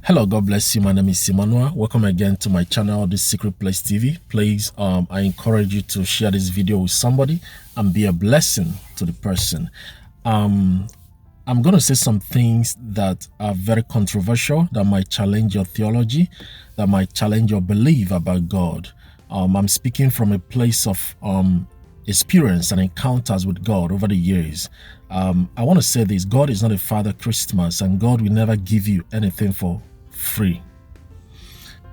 Hello, God bless you. My name is Simanua. Welcome again to my channel, The Secret Place TV. Please, I encourage you to share this video with somebody and be a blessing to the person. I'm going to say some things that are very controversial, that might challenge your theology, that might challenge your belief about God. I'm speaking from a place of experience and encounters with God over the years. I want to say this: God is not a Father Christmas, and God will never give you anything for free.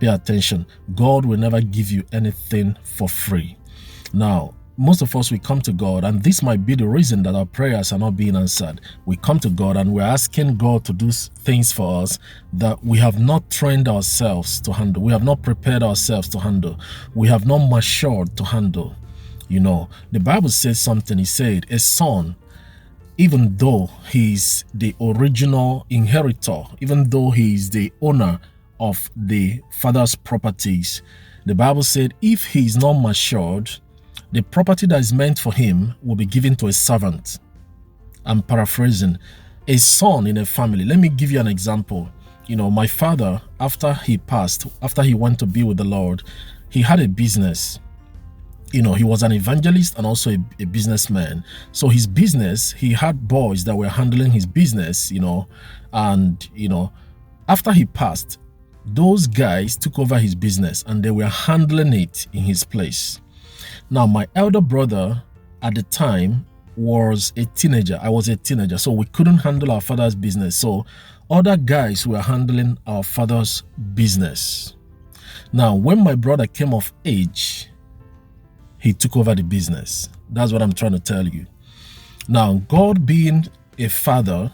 Pay attention. God will never give you anything for free. Now, most of us, we come to God, and this might be the reason that our prayers are not being answered. We come to God and we're asking God to do things for us that we have not trained ourselves to handle. We have not prepared ourselves to handle. We have not matured to handle. You know, the Bible says something. It said, a son, even though he's the original inheritor, even though he's the owner of the father's properties, the Bible said if he's not matured, the property that is meant for him will be given to a servant. I'm paraphrasing. A son in a family. Let me give you an example. You know, my father, after he passed, after he went to be with the Lord, he had a business. You know, he was an evangelist and also a businessman. So his business, he had boys that were handling his business, you know, and, you know, after he passed, those guys took over his business and they were handling it in his place. Now, my elder brother at the time was a teenager. I was a teenager, so we couldn't handle our father's business. So other guys were handling our father's business. Now, when my brother came of age, he took over the business. That's what I'm trying to tell you. Now, God being a father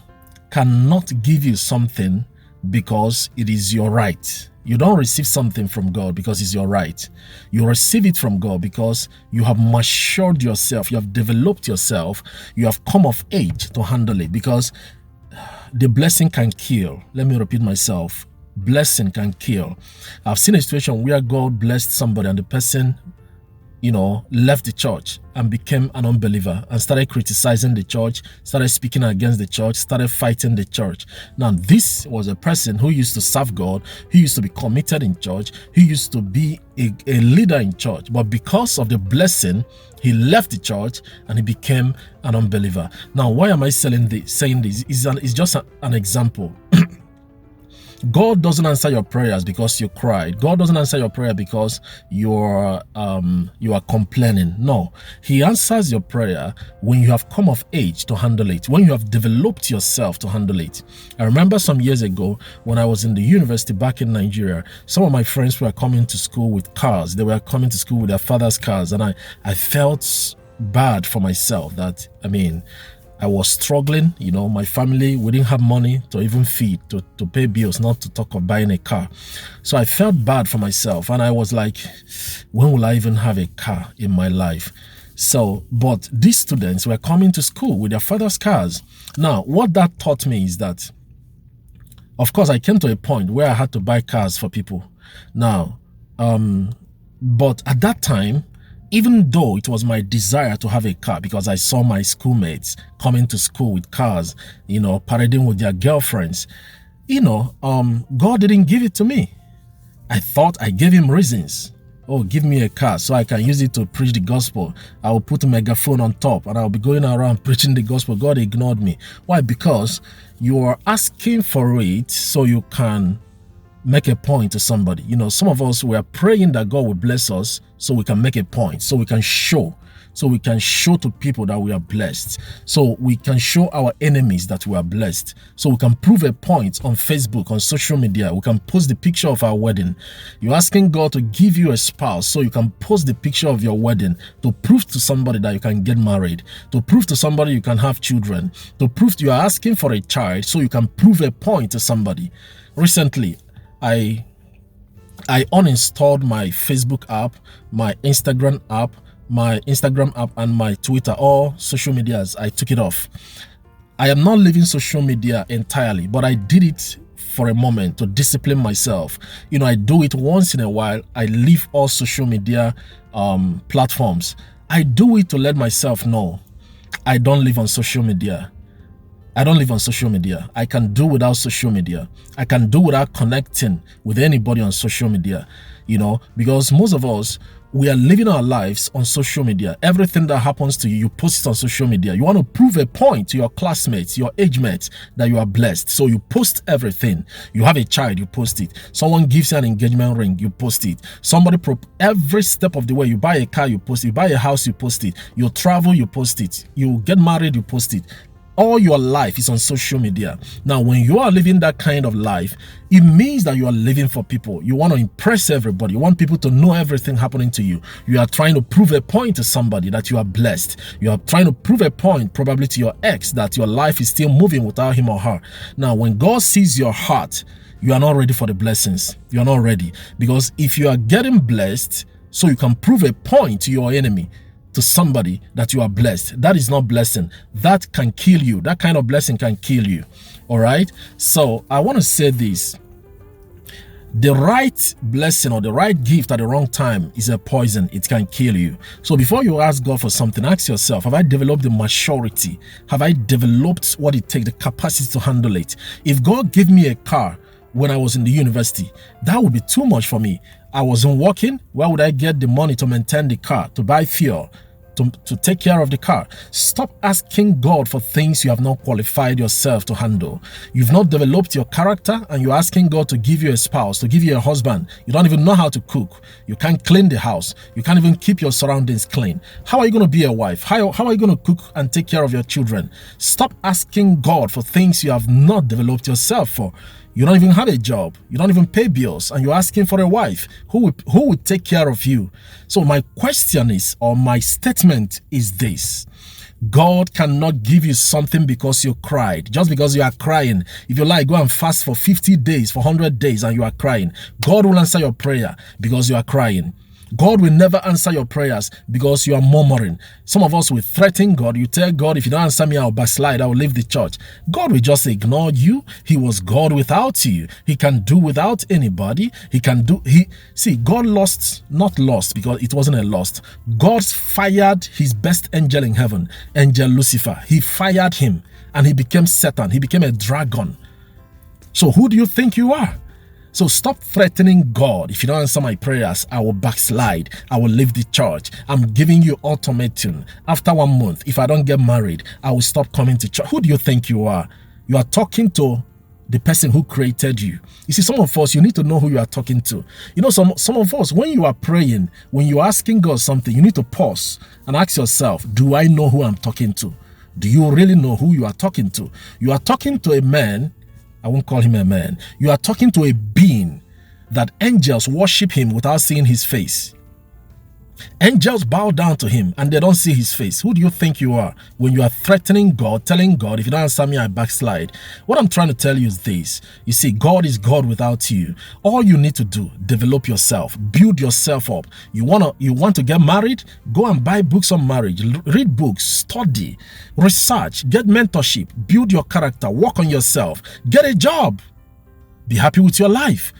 cannot give you something because it is your right. You don't receive something from God because it's your right. You receive it from God because you have matured yourself, you have developed yourself, you have come of age to handle it, because the blessing can kill. Let me repeat myself. Blessing can kill. I've seen a situation where God blessed somebody and the person, you know, left the church and became an unbeliever and started criticizing the church, started speaking against the church, started fighting the church. Now, this was a person who used to serve God, who used to be committed in church, who used to be a leader in church. But because of the blessing, he left the church and he became an unbeliever. Now, why am I saying this? It's just an example. God doesn't answer your prayers because you cried. God doesn't answer your prayer because you are complaining. No, he answers your prayer when you have come of age to handle it, when you have developed yourself to handle it. I remember some years ago when I was in the university back in Nigeria, some of my friends were coming to school with cars. They were coming to school with their father's cars, and I felt bad for myself that, I was struggling. You know, my family, we didn't have money to even feed, to pay bills, not to talk of buying a car. So I felt bad for myself, and I was like, when will I even have a car in my life? So, but these students were coming to school with their father's cars. Now, what that taught me is that, of course, I came to a point where I had to buy cars for people. Now, but at that time, even though it was my desire to have a car, because I saw my schoolmates coming to school with cars, you know, parading with their girlfriends, you know, God didn't give it to me. I thought I gave him reasons. Oh, give me a car so I can use it to preach the gospel. I will put a megaphone on top and I'll be going around preaching the gospel. God ignored me. Why? Because you are asking for it so you can make a point to somebody. You know, some of us, we are praying that God will bless us so we can make a point, so we can show to people that we are blessed, so we can show our enemies that we are blessed, so we can prove a point on Facebook, on social media. We can post the picture of our wedding. You're asking God to give you a spouse so you can post the picture of your wedding, to prove to somebody that you can get married, to prove to somebody you can have children, to prove you are asking for a child so you can prove a point to somebody. Recently, I uninstalled my Facebook app, my Instagram app, and my Twitter, all social medias. I took it off. I am not leaving social media entirely, but I did it for a moment to discipline myself. You know, I do it once in a while. I leave all social media platforms. I do it to let myself know I don't live on social media. I don't live on social media. I can do without social media. I can do without connecting with anybody on social media, because most of us, we are living our lives on social media. Everything that happens to you, you post it on social media. You want to prove a point to your classmates, your age mates, that you are blessed. So you post everything. You have a child, you post it. Someone gives you an engagement ring, you post it. Every step of the way, you buy a car, you post it. You buy a house, you post it. You travel, you post it. You get married, you post it. All your life is on social media. Now, when you are living that kind of life, it means that you are living for people. You want to impress everybody. You want people to know everything happening to you. You are trying to prove a point to somebody that you are blessed. You are trying to prove a point probably to your ex that your life is still moving without him or her. Now, when God sees your heart, you are not ready for the blessings. You are not ready. Because if you are getting blessed so you can prove a point to your enemy, to somebody that you are blessed, that is not blessing. That can kill you. That kind of blessing can kill you. All right. So I want to say this. The right blessing or the right gift at the wrong time is a poison. It can kill you. So before you ask God for something, ask yourself, have I developed the maturity? Have I developed what it takes, the capacity to handle it? If God gave me a car when I was in the university, that would be too much for me. I wasn't working. Where would I get the money to maintain the car, to buy fuel, to take care of the car? Stop asking God for things you have not qualified yourself to handle. You've not developed your character and you're asking God to give you a spouse, to give you a husband. You don't even know how to cook. You can't clean the house. You can't even keep your surroundings clean. How are you going to be a wife? How are you going to cook and take care of your children? Stop asking God for things you have not developed yourself for. You don't even have a job. You don't even pay bills, and you're asking for a wife who will take care of you. So my question is, or my statement is this: God cannot give you something because you cried. Just because you are crying. If you like, go and fast for 50 days, for 100 days, and you are crying. God will answer your prayer because you are crying. God will never answer your prayers because you are murmuring. Some of us will threaten God. You tell God, if you don't answer me, I'll backslide. I will leave the church. God will just ignore you. He was God without you. He can do without anybody. God not lost because it wasn't a loss. God fired his best angel in heaven, angel Lucifer. He fired him and he became Satan. He became a dragon. So who do you think you are? So stop threatening God. If you don't answer my prayers, I will backslide. I will leave the church. I'm giving you ultimatum. After 1 month, if I don't get married, I will stop coming to church. Who do you think you are? You are talking to the person who created you. You see, some of us, you need to know who you are talking to. Some of us, when you are praying, when you are asking God something, you need to pause and ask yourself, do I know who I'm talking to? Do you really know who you are talking to? You are talking to a man. I won't call him a man. You are talking to a being that angels worship him without seeing his face. Angels bow down to him and they don't see his face. Who do you think you are when you are threatening God, telling God, if you don't answer me, I backslide? What I'm trying to tell you is this. You see, God is God without you. All you need to do, develop yourself, build yourself up. You want to get married? Go and buy books on marriage, read books, study, research, get mentorship, build your character, work on yourself, get a job, be happy with your life.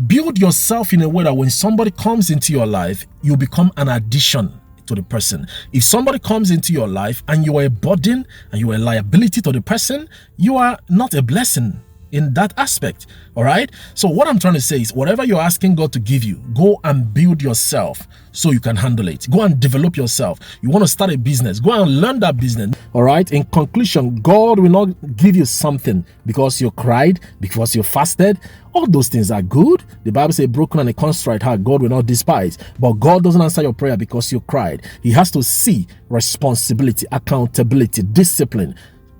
Build yourself in a way that when somebody comes into your life, you become an addition to the person. If somebody comes into your life and you are a burden and you are a liability to the person, you are not a blessing in that aspect. All right. So what I'm trying to say is, whatever you're asking God to give you, go and build yourself so you can handle it. Go and develop yourself. You want to start a business, go and learn that business. All right. In conclusion, God will not give you something because you cried, because you fasted. All those things are good. The Bible says, broken and a contrite heart, God will not despise. But God doesn't answer your prayer because you cried. He has to see responsibility, accountability, discipline.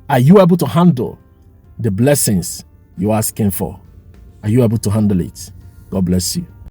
Are you able to handle the blessings you're asking for? Are you able to handle it? God bless you.